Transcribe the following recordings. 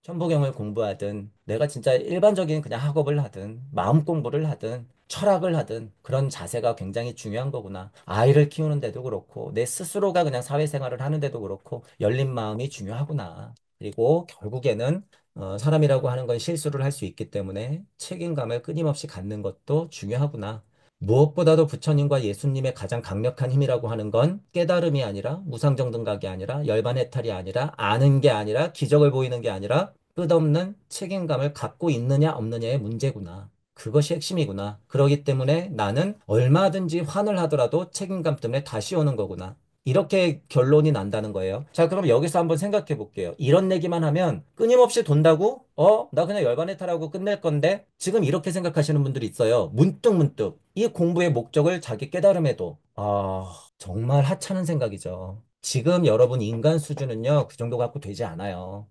천부경을 공부하든, 내가 진짜 일반적인 그냥 학업을 하든, 마음 공부를 하든, 철학을 하든, 그런 자세가 굉장히 중요한 거구나. 아이를 키우는데도 그렇고, 내 스스로가 그냥 사회생활을 하는데도 그렇고, 열린 마음이 중요하구나. 그리고 결국에는, 사람이라고 하는 건 실수를 할 수 있기 때문에 책임감을 끊임없이 갖는 것도 중요하구나. 무엇보다도 부처님과 예수님의 가장 강력한 힘이라고 하는 건 깨달음이 아니라 무상정등각이 아니라 열반해탈이 아니라 아는 게 아니라 기적을 보이는 게 아니라 끝없는 책임감을 갖고 있느냐 없느냐의 문제구나. 그것이 핵심이구나. 그러기 때문에 나는 얼마든지 화를 하더라도 책임감 때문에 다시 오는 거구나. 이렇게 결론이 난다는 거예요. 자, 그럼 여기서 한번 생각해 볼게요. 이런 얘기만 하면 끊임없이 돈다고? 나 그냥 열반해탈하고 끝낼 건데? 지금 이렇게 생각하시는 분들이 있어요. 문득문득. 이 공부의 목적을 자기 깨달음에도. 정말 하찮은 생각이죠. 지금 여러분 인간 수준은요, 그 정도 갖고 되지 않아요.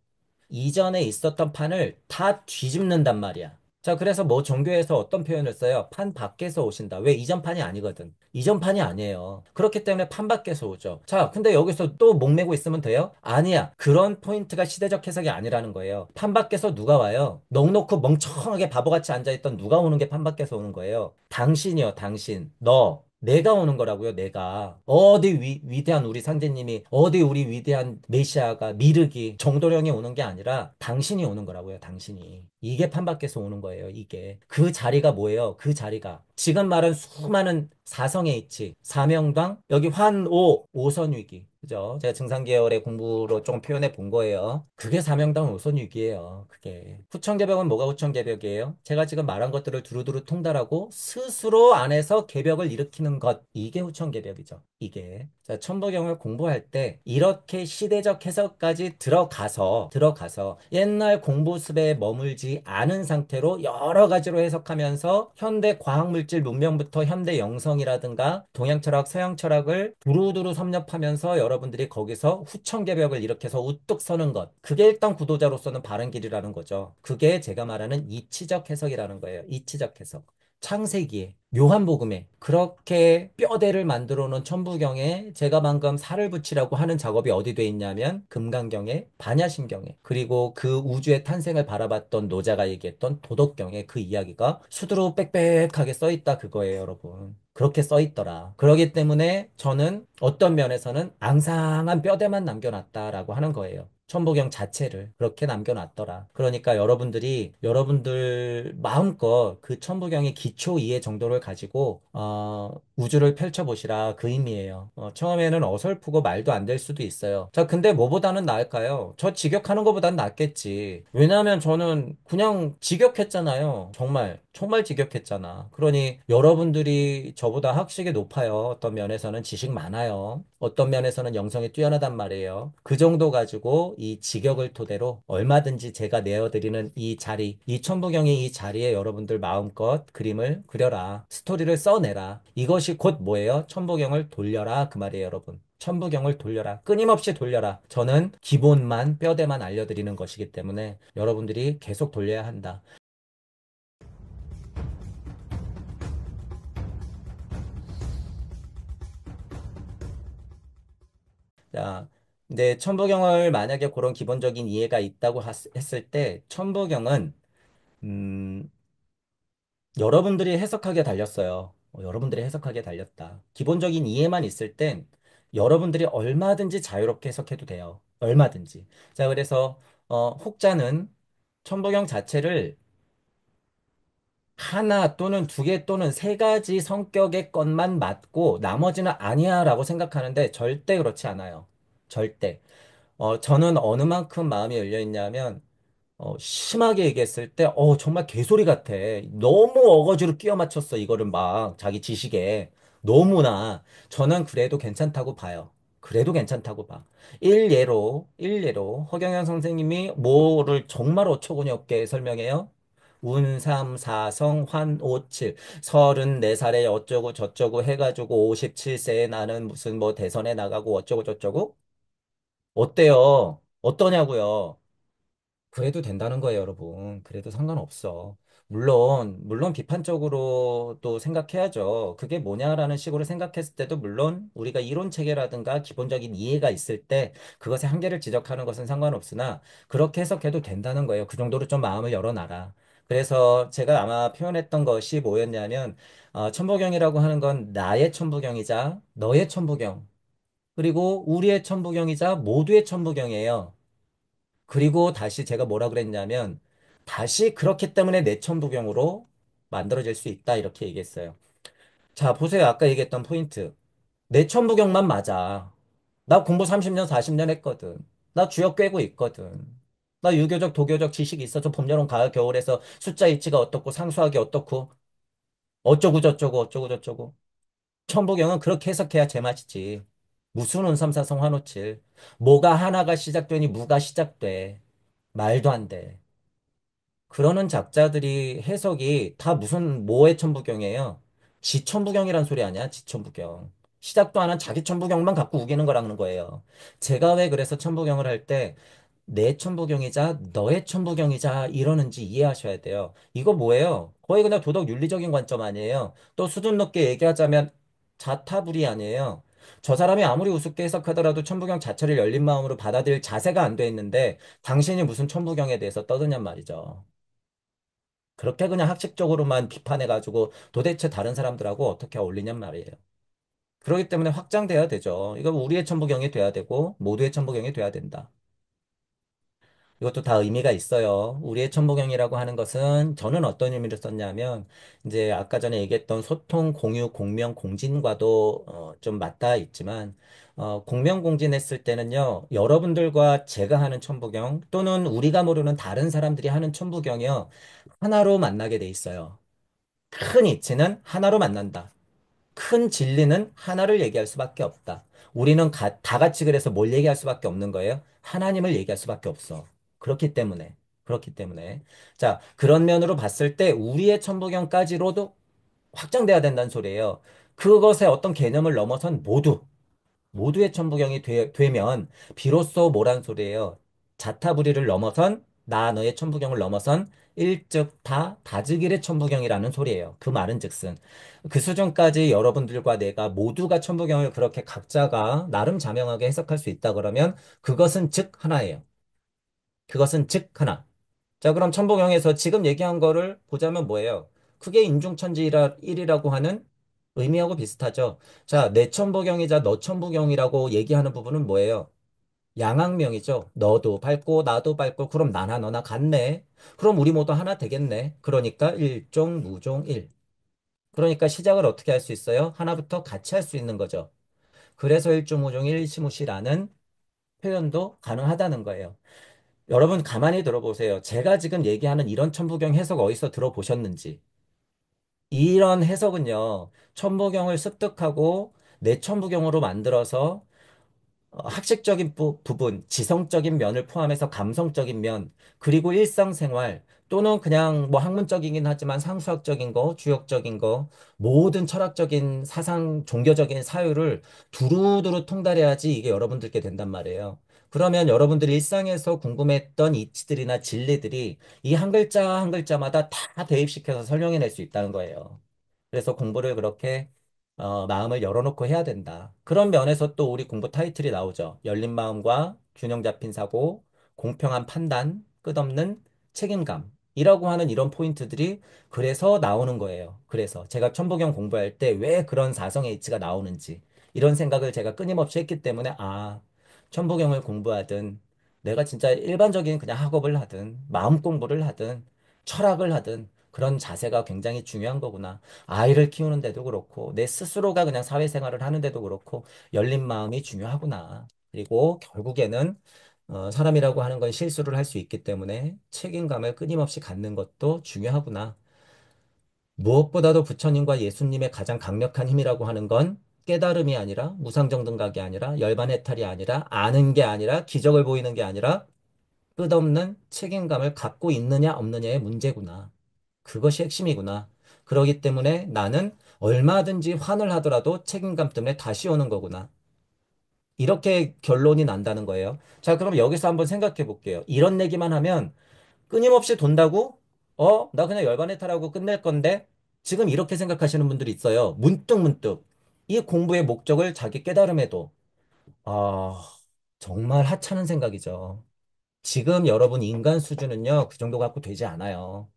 이전에 있었던 판을 다 뒤집는단 말이야. 자, 그래서 뭐 종교에서 어떤 표현을 써요? 판 밖에서 오신다. 왜? 이전 판이 아니거든. 이전 판이 아니에요. 그렇기 때문에 판 밖에서 오죠. 자, 근데 여기서 또 목매고 있으면 돼요? 아니야. 그런 포인트가 시대적 해석이 아니라는 거예요. 판 밖에서 누가 와요? 넋놓고 멍청하게 바보같이 앉아있던 누가 오는 게 판 밖에서 오는 거예요. 당신이요, 당신. 너. 내가 오는 거라고요, 내가. 어디 위대한 우리 상제님이, 어디 우리 위대한 메시아가, 미르기, 정도령이 오는 게 아니라 당신이 오는 거라고요, 당신이. 이게 판밖에서 오는 거예요, 이게. 그 자리가 뭐예요? 그 자리가. 지금 말한 수많은 사성에 있지. 사명당, 여기 환오, 오선위기. 그죠? 제가 증상계열의 공부로 좀 표현해 본 거예요. 그게 사명당 오선위기예요. 그게. 후천개벽은 뭐가 후천개벽이에요? 제가 지금 말한 것들을 두루두루 통달하고 스스로 안에서 개벽을 일으키는 것. 이게 후천개벽이죠. 이게. 자, 천부경을 공부할 때 이렇게 시대적 해석까지 들어가서 옛날 공부습에 머물지 않은 상태로 여러 가지로 해석하면서 현대 과학물질 문명부터 현대 영성이라든가 동양철학, 서양철학을 두루두루 섭렵하면서 여러분들이 거기서 후천개벽을 일으켜서 우뚝 서는 것. 그게 일단 구도자로서는 바른 길이라는 거죠. 그게 제가 말하는 이치적 해석이라는 거예요. 이치적 해석. 창세기에 요한복음에 그렇게 뼈대를 만들어 놓은 천부경에 제가 방금 살을 붙이라고 하는 작업이 어디 돼 있냐면 금강경에 반야심경에 그리고 그 우주의 탄생을 바라봤던 노자가 얘기했던 도덕경에 그 이야기가 수두룩 빽빽하게 써 있다 그거예요, 여러분. 그렇게 써 있더라. 그러기 때문에 저는 어떤 면에서는 앙상한 뼈대만 남겨놨다라고 하는 거예요. 천부경 자체를 그렇게 남겨놨더라. 그러니까 여러분들이 여러분들 마음껏 그 천부경의 기초 이해 정도를 가지고 우주를 펼쳐보시라 그 의미예요. 처음에는 어설프고 말도 안 될 수도 있어요. 자, 근데 뭐보다는 나을까요? 저 직역하는 것보단 낫겠지. 왜냐하면 저는 그냥 직역했잖아요. 정말 정말 직역했잖아. 그러니 여러분들이 저보다 학식이 높아요. 어떤 면에서는 지식 많아요. 어떤 면에서는 영성이 뛰어나단 말이에요. 그 정도 가지고 이 직역을 토대로 얼마든지 제가 내어드리는 이 자리, 이 천부경의 이 자리에 여러분들 마음껏 그림을 그려라. 스토리를 써내라. 이것이 곧 뭐예요? 천부경을 돌려라. 그 말이에요, 여러분. 천부경을 돌려라. 끊임없이 돌려라. 저는 기본만, 뼈대만 알려드리는 것이기 때문에 여러분들이 계속 돌려야 한다. 자, 근데 천부경을 만약에 그런 기본적인 이해가 있다고 했을 때, 천부경은, 음, 여러분들이 해석하게 달렸어요. 여러분들이 해석하게 달렸다. 기본적인 이해만 있을 땐 여러분들이 얼마든지 자유롭게 해석해도 돼요. 얼마든지. 자, 그래서, 혹자는 천부경 자체를 하나 또는 두 개 또는 세 가지 성격의 것만 맞고 나머지는 아니야라고 생각하는데 절대 그렇지 않아요. 절대. 저는 어느 만큼 마음이 열려 있냐면, 심하게 얘기했을 때, 정말 개소리 같아. 너무 어거지로 끼워 맞췄어, 이거를 막, 자기 지식에. 너무나. 저는 그래도 괜찮다고 봐요. 그래도 괜찮다고 봐. 일예로, 허경영 선생님이 뭐를 정말 어처구니 없게 설명해요. 운삼사성 환오칠 34살에 어쩌고 저쩌고 해가지고 57세에 나는 무슨 뭐 대선에 나가고 어쩌고 저쩌고 어때요? 어떠냐고요? 그래도 된다는 거예요, 여러분. 그래도 상관없어. 물론 비판적으로 또 생각해야죠. 그게 뭐냐라는 식으로 생각했을 때도 물론 우리가 이론 체계라든가 기본적인 이해가 있을 때 그것의 한계를 지적하는 것은 상관없으나 그렇게 해석해도 된다는 거예요. 그 정도로 좀 마음을 열어놔라. 그래서 제가 아마 표현했던 것이 뭐였냐면 천부경이라고 하는 건 나의 천부경이자 너의 천부경 그리고 우리의 천부경이자 모두의 천부경이에요. 그리고 다시 제가 뭐라 그랬냐면 다시 그렇기 때문에 내천부경으로 만들어질 수 있다 이렇게 얘기했어요. 자, 보세요. 아까 얘기했던 포인트. 내천부경만 맞아. 나 공부 30년, 40년 했거든. 나 주역 꿰고 있거든. 나 유교적, 도교적 지식이 있어서 봄, 여름, 가을, 겨울에서 숫자 이치가 어떻고 상수학이 어떻고 어쩌고 저쩌고 어쩌고 저쩌고. 천부경은 그렇게 해석해야 제맛이지. 무슨 운삼사성 환호칠. 뭐가 하나가 시작되니 무가 시작돼. 말도 안 돼. 그러는 작자들이 해석이 다 무슨 뭐의 천부경이에요? 지천부경이란 소리 아니야? 지천부경. 시작도 안 한 자기 천부경만 갖고 우기는 거라는 거예요. 제가 왜 그래서 천부경을 할 때 내 천부경이자 너의 천부경이자 이러는지 이해하셔야 돼요. 이거 뭐예요? 거의 그냥 도덕 윤리적인 관점 아니에요. 또 수준 높게 얘기하자면 자타불이 아니에요. 저 사람이 아무리 우습게 해석하더라도 천부경 자체를 열린 마음으로 받아들일 자세가 안 돼 있는데 당신이 무슨 천부경에 대해서 떠드냔 말이죠. 그렇게 그냥 학식적으로만 비판해가지고 도대체 다른 사람들하고 어떻게 어울리냔 말이에요. 그렇기 때문에 확장돼야 되죠. 이거 우리의 천부경이 돼야 되고 모두의 천부경이 돼야 된다. 이것도 다 의미가 있어요. 우리의 천부경이라고 하는 것은 저는 어떤 의미를 썼냐면 이제 아까 전에 얘기했던 소통, 공유, 공명, 공진과도 좀 맞닿아 있지만 공명 공진했을 때는요. 여러분들과 제가 하는 천부경 또는 우리가 모르는 다른 사람들이 하는 천부경이요. 하나로 만나게 돼 있어요. 큰 이치는 하나로 만난다. 큰 진리는 하나를 얘기할 수밖에 없다. 우리는 다 같이 그래서 뭘 얘기할 수밖에 없는 거예요? 하나님을 얘기할 수밖에 없어. 그렇기 때문에. 그렇기 때문에. 자, 그런 면으로 봤을 때 우리의 천부경까지로도 확장돼야 된다는 소리예요. 그것의 어떤 개념을 넘어선 모두의 천부경이 되면 비로소 뭐란 소리예요? 자타불이를 넘어선 나 너의 천부경을 넘어선 일즉 다즉일의 천부경이라는 소리예요. 그 말은즉슨 그 수준까지 여러분들과 내가 모두가 천부경을 그렇게 각자가 나름 자명하게 해석할 수 있다 그러면 그것은 즉 하나예요. 그것은 즉 하나. 자, 그럼 천부경에서 지금 얘기한 거를 보자면 뭐예요? 그게 인중천지일이라고 하는 의미하고 비슷하죠. 자, 내 천부경이자 너 천부경이라고 얘기하는 부분은 뭐예요? 양학명이죠. 너도 밟고 나도 밟고 그럼 나나 너나 같네. 그럼 우리 모두 하나 되겠네. 그러니까 일종 무종일. 그러니까 시작을 어떻게 할 수 있어요? 하나부터 같이 할 수 있는 거죠. 그래서 일종 무종일 시무시라는 표현도 가능하다는 거예요. 여러분 가만히 들어보세요. 제가 지금 얘기하는 이런 천부경 해석 어디서 들어보셨는지. 이런 해석은요. 천부경을 습득하고 내 천부경으로 만들어서 학식적인 부분, 지성적인 면을 포함해서 감성적인 면, 그리고 일상생활, 또는 그냥 뭐 학문적이긴 하지만 상수학적인 거, 주역적인 거, 모든 철학적인 사상, 종교적인 사유를 두루두루 통달해야지 이게 여러분들께 된단 말이에요. 그러면 여러분들이 일상에서 궁금했던 이치들이나 진리들이 이 한 글자 한 글자마다 다 대입시켜서 설명해낼 수 있다는 거예요. 그래서 공부를 그렇게 마음을 열어놓고 해야 된다. 그런 면에서 또 우리 공부 타이틀이 나오죠. 열린 마음과 균형 잡힌 사고, 공평한 판단, 끝없는 책임감이라고 하는 이런 포인트들이 그래서 나오는 거예요. 그래서 제가 천부경 공부할 때 왜 그런 사성의 이치가 나오는지 이런 생각을 제가 끊임없이 했기 때문에 천부경을 공부하든 내가 진짜 일반적인 그냥 학업을 하든 마음 공부를 하든 철학을 하든 그런 자세가 굉장히 중요한 거구나. 아이를 키우는데도 그렇고, 내 스스로가 그냥 사회생활을 하는데도 그렇고, 열린 마음이 중요하구나. 그리고 결국에는, 사람이라고 하는 건 실수를 할 수 있기 때문에 책임감을 끊임없이 갖는 것도 중요하구나. 무엇보다도 부처님과 예수님의 가장 강력한 힘이라고 하는 건 깨달음이 아니라 무상정등각이 아니라 열반해탈이 아니라 아는 게 아니라 기적을 보이는 게 아니라 끝없는 책임감을 갖고 있느냐 없느냐의 문제구나. 그것이 핵심이구나. 그러기 때문에 나는 얼마든지 환을 하더라도 책임감 때문에 다시 오는 거구나. 이렇게 결론이 난다는 거예요. 자, 그럼 여기서 한번 생각해 볼게요. 이런 얘기만 하면 끊임없이 돈다고? 나 그냥 열반에 타라고 끝낼 건데? 지금 이렇게 생각하시는 분들이 있어요. 문득문득. 이 공부의 목적을 자기 깨달음에도. 아, 정말 하찮은 생각이죠. 지금 여러분 인간 수준은요, 그 정도 갖고 되지 않아요.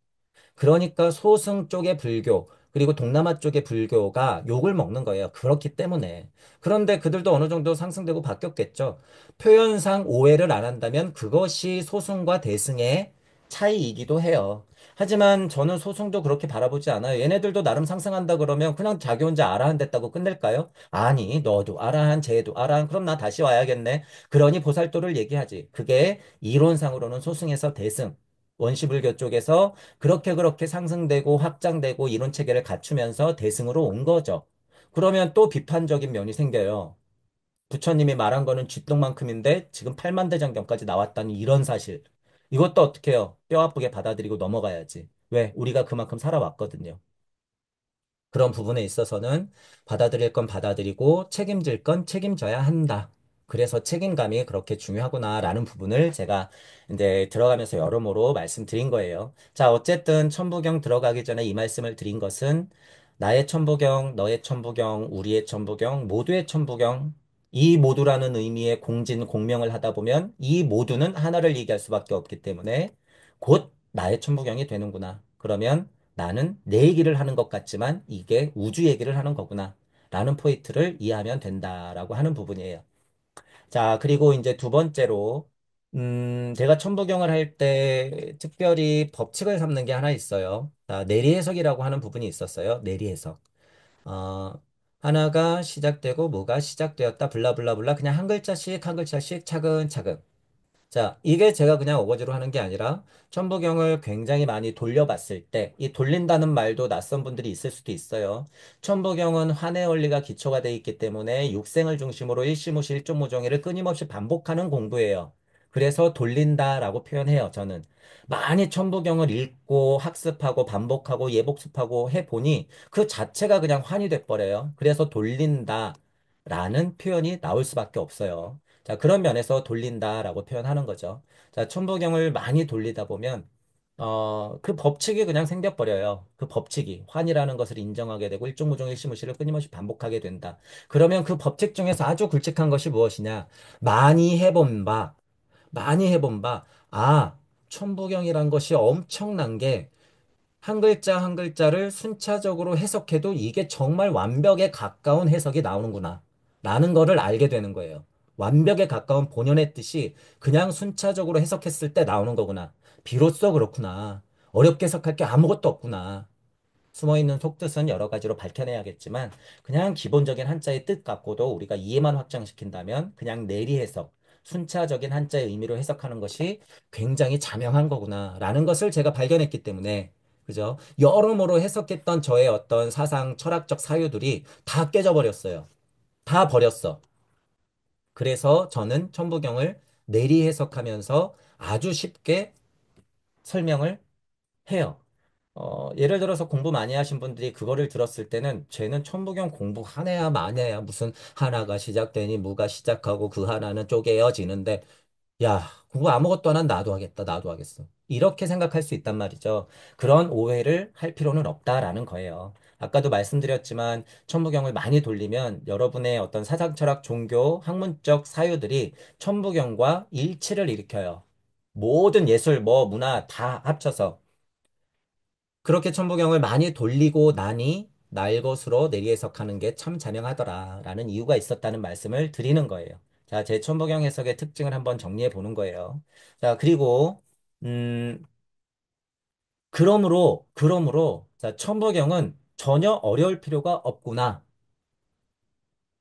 그러니까 소승 쪽의 불교, 그리고 동남아 쪽의 불교가 욕을 먹는 거예요. 그렇기 때문에. 그런데 그들도 어느 정도 상승되고 바뀌었겠죠. 표현상 오해를 안 한다면 그것이 소승과 대승의 차이이기도 해요. 하지만 저는 소승도 그렇게 바라보지 않아요. 얘네들도 나름 상승한다 그러면 그냥 자기 혼자 아라한 됐다고 끝낼까요? 아니, 너도 아라한, 쟤도 아라한, 그럼 나 다시 와야겠네. 그러니 보살도를 얘기하지. 그게 이론상으로는 소승에서 대승. 원시불교 쪽에서 그렇게 상승되고 확장되고 이론 체계를 갖추면서 대승으로 온 거죠. 그러면 또 비판적인 면이 생겨요. 부처님이 말한 거는 쥐똥만큼인데 지금 8만 대장경까지 나왔다는 이런 사실. 이것도 어떻게 해요? 뼈 아프게 받아들이고 넘어가야지. 왜? 우리가 그만큼 살아왔거든요. 그런 부분에 있어서는 받아들일 건 받아들이고 책임질 건 책임져야 한다. 그래서 책임감이 그렇게 중요하구나라는 부분을 제가 이제 들어가면서 여러모로 말씀드린 거예요. 자, 어쨌든 천부경 들어가기 전에 이 말씀을 드린 것은 나의 천부경, 너의 천부경, 우리의 천부경, 모두의 천부경, 이 모두라는 의미의 공진, 공명을 하다 보면 이 모두는 하나를 얘기할 수밖에 없기 때문에 곧 나의 천부경이 되는구나. 그러면 나는 내 얘기를 하는 것 같지만 이게 우주 얘기를 하는 거구나. 라는 포인트를 이해하면 된다라고 하는 부분이에요. 자, 그리고 이제 두 번째로, 제가 천부경을 할 때 특별히 법칙을 삼는 게 하나 있어요. 자, 내리해석이라고 하는 부분이 있었어요. 내리해석. 어, 하나가 시작되고 뭐가 시작되었다, 블라블라블라. 그냥 한 글자씩 한 글자씩 차근차근. 자, 이게 제가 그냥 어거지로 하는 게 아니라 천부경을 굉장히 많이 돌려봤을 때, 이 돌린다는 말도 낯선 분들이 있을 수도 있어요. 천부경은 환의 원리가 기초가 돼 있기 때문에 육생을 중심으로 일시무시 일종무종의를 끊임없이 반복하는 공부예요. 그래서 돌린다라고 표현해요, 저는. 많이 천부경을 읽고 학습하고 반복하고 예복습하고 해보니 그 자체가 그냥 환이 돼버려요. 그래서 돌린다라는 표현이 나올 수밖에 없어요. 자, 그런 면에서 돌린다라고 표현하는 거죠. 자, 천부경을 많이 돌리다 보면, 그 법칙이 그냥 생겨버려요. 그 법칙이. 환이라는 것을 인정하게 되고, 일종무종 일시무시를 끊임없이 반복하게 된다. 그러면 그 법칙 중에서 아주 굵직한 것이 무엇이냐? 많이 해본 바, 많이 해본 바, 천부경이란 것이 엄청난 게, 한 글자 한 글자를 순차적으로 해석해도 이게 정말 완벽에 가까운 해석이 나오는구나. 라는 거를 알게 되는 거예요. 완벽에 가까운 본연의 뜻이 그냥 순차적으로 해석했을 때 나오는 거구나. 비로소 그렇구나. 어렵게 해석할 게 아무것도 없구나. 숨어있는 속뜻은 여러 가지로 밝혀내야겠지만 그냥 기본적인 한자의 뜻 갖고도 우리가 이해만 확장시킨다면 그냥 내리 해석, 순차적인 한자의 의미로 해석하는 것이 굉장히 자명한 거구나 라는 것을 제가 발견했기 때문에 그죠? 여러모로 해석했던 저의 어떤 사상, 철학적 사유들이 다 깨져버렸어요. 다 버렸어. 그래서 저는 천부경을 내리 해석하면서 아주 쉽게 설명을 해요. 예를 들어서 공부 많이 하신 분들이 그거를 들었을 때는 쟤는 천부경 공부 하네야 마네야 무슨 하나가 시작되니 무가 시작하고 그 하나는 쪼개어지는데 야 공부 아무것도 안 한 나도 하겠다 나도 하겠어 이렇게 생각할 수 있단 말이죠. 그런 오해를 할 필요는 없다라는 거예요. 아까도 말씀드렸지만 천부경을 많이 돌리면 여러분의 어떤 사상 철학 종교 학문적 사유들이 천부경과 일치를 일으켜요. 모든 예술 뭐 문화 다 합쳐서 그렇게 천부경을 많이 돌리고 나니 날 것으로 내리해석하는 게 참 자명하더라라는 이유가 있었다는 말씀을 드리는 거예요. 자, 제 천부경 해석의 특징을 한번 정리해 보는 거예요. 자, 그리고 음, 그러므로 자, 천부경은 전혀 어려울 필요가 없구나.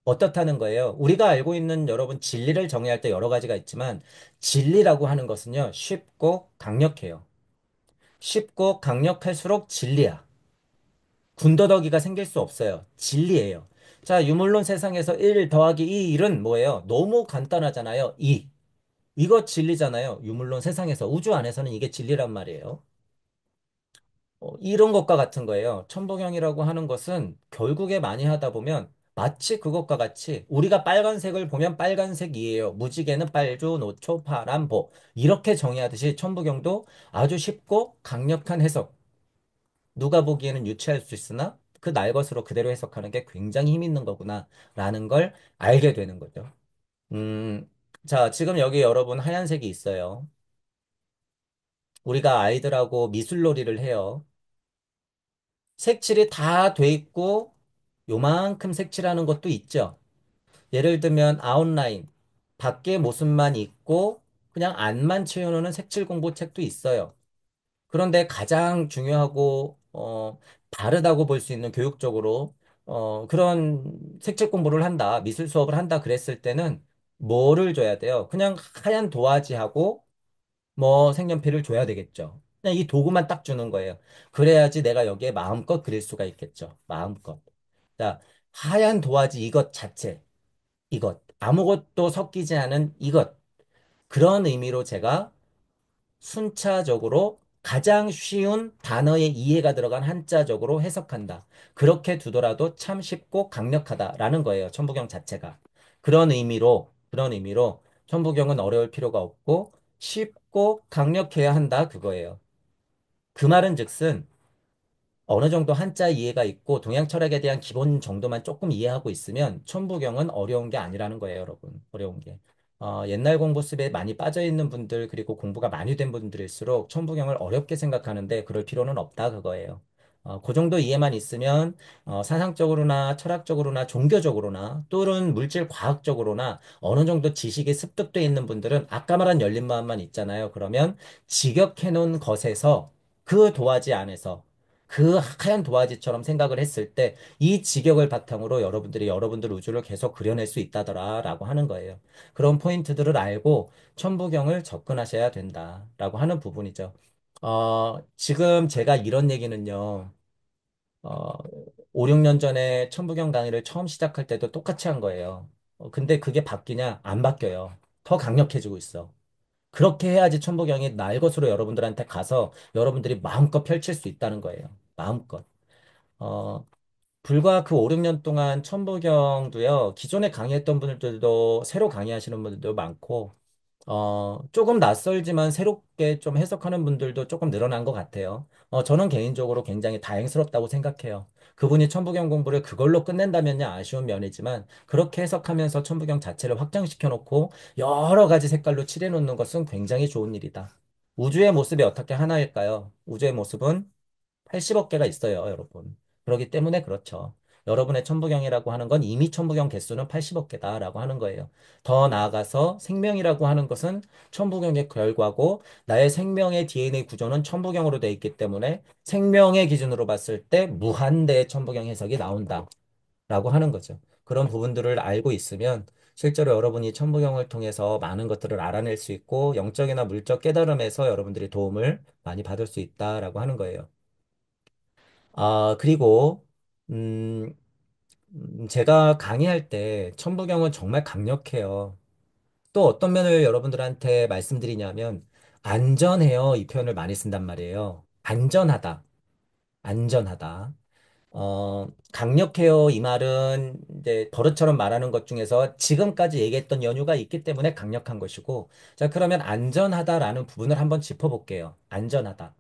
어떻다는 거예요? 우리가 알고 있는 여러분 진리를 정의할 때 여러 가지가 있지만 진리라고 하는 것은요, 쉽고 강력해요. 쉽고 강력할수록 진리야. 군더더기가 생길 수 없어요. 진리예요. 자, 유물론 세상에서 1 더하기 2 1은 뭐예요? 너무 간단하잖아요. 2. 이거 진리잖아요. 유물론 세상에서. 우주 안에서는 이게 진리란 말이에요. 이런 것과 같은 거예요. 천부경이라고 하는 것은 결국에 많이 하다 보면 마치 그것과 같이 우리가 빨간색을 보면 빨간색이에요. 무지개는 빨주, 노초, 파란, 보. 이렇게 정의하듯이 천부경도 아주 쉽고 강력한 해석. 누가 보기에는 유치할 수 있으나 그 날 것으로 그대로 해석하는 게 굉장히 힘 있는 거구나. 라는 걸 알게 되는 거죠. 음, 자, 지금 여기 여러분 하얀색이 있어요. 우리가 아이들하고 미술놀이를 해요. 색칠이 다 돼 있고 요만큼 색칠하는 것도 있죠. 예를 들면 아웃라인, 밖에 모습만 있고 그냥 안만 채워놓는 색칠 공부 책도 있어요. 그런데 가장 중요하고 다르다고 볼 수 있는 교육적으로 그런 색칠 공부를 한다, 미술 수업을 한다 그랬을 때는 뭐를 줘야 돼요? 그냥 하얀 도화지하고 뭐 색연필을 줘야 되겠죠. 그냥 이 도구만 딱 주는 거예요. 그래야지 내가 여기에 마음껏 그릴 수가 있겠죠. 마음껏. 자, 하얀 도화지 이것 자체, 이것. 아무것도 섞이지 않은 이것. 그런 의미로 제가 순차적으로 가장 쉬운 단어의 이해가 들어간 한자적으로 해석한다. 그렇게 두더라도 참 쉽고 강력하다라는 거예요. 천부경 자체가. 그런 의미로 천부경은 어려울 필요가 없고 쉽고 강력해야 한다. 그거예요. 그 말은 즉슨 어느 정도 한자 이해가 있고 동양 철학에 대한 기본 정도만 조금 이해하고 있으면 천부경은 어려운 게 아니라는 거예요, 여러분. 어려운 게. 옛날 공부 습에 많이 빠져 있는 분들 그리고 공부가 많이 된 분들일수록 천부경을 어렵게 생각하는데 그럴 필요는 없다 그거예요. 그 정도 이해만 있으면 사상적으로나 철학적으로나 종교적으로나 또는 물질 과학적으로나 어느 정도 지식이 습득돼 있는 분들은 아까 말한 열린 마음만 있잖아요. 그러면 직역해 놓은 것에서 그 도화지 안에서 그 하얀 도화지처럼 생각을 했을 때 이 직역을 바탕으로 여러분들이 여러분들 우주를 계속 그려낼 수 있다더라라고 하는 거예요. 그런 포인트들을 알고 천부경을 접근하셔야 된다라고 하는 부분이죠. 지금 제가 이런 얘기는요. 어, 5, 6년 전에 천부경 강의를 처음 시작할 때도 똑같이 한 거예요. 근데 그게 바뀌냐? 안 바뀌어요. 더 강력해지고 있어. 그렇게 해야지 천부경이 날 것으로 여러분들한테 가서 여러분들이 마음껏 펼칠 수 있다는 거예요. 마음껏. 어, 불과 그 5, 6년 동안 천부경도요, 기존에 강의했던 분들도 새로 강의하시는 분들도 많고, 조금 낯설지만 새롭게 좀 해석하는 분들도 조금 늘어난 것 같아요. 저는 개인적으로 굉장히 다행스럽다고 생각해요. 그분이 천부경 공부를 그걸로 끝낸다면야 아쉬운 면이지만, 그렇게 해석하면서 천부경 자체를 확장시켜 놓고, 여러 가지 색깔로 칠해 놓는 것은 굉장히 좋은 일이다. 우주의 모습이 어떻게 하나일까요? 우주의 모습은 80억 개가 있어요, 여러분. 그렇기 때문에 그렇죠. 여러분의 천부경이라고 하는 건 이미 천부경 개수는 80억 개다라고 하는 거예요. 더 나아가서 생명이라고 하는 것은 천부경의 결과고 나의 생명의 DNA 구조는 천부경으로 되어 있기 때문에 생명의 기준으로 봤을 때 무한대의 천부경 해석이 나온다라고 하는 거죠. 그런 부분들을 알고 있으면 실제로 여러분이 천부경을 통해서 많은 것들을 알아낼 수 있고 영적이나 물적 깨달음에서 여러분들이 도움을 많이 받을 수 있다라고 하는 거예요. 그리고, 음, 제가 강의할 때 천부경은 정말 강력해요. 또 어떤 면을 여러분들한테 말씀드리냐면, 안전해요. 이 표현을 많이 쓴단 말이에요. 안전하다. 안전하다. 강력해요. 이 말은 이제 버릇처럼 말하는 것 중에서 지금까지 얘기했던 연유가 있기 때문에 강력한 것이고, 자, 그러면 안전하다라는 부분을 한번 짚어볼게요. 안전하다.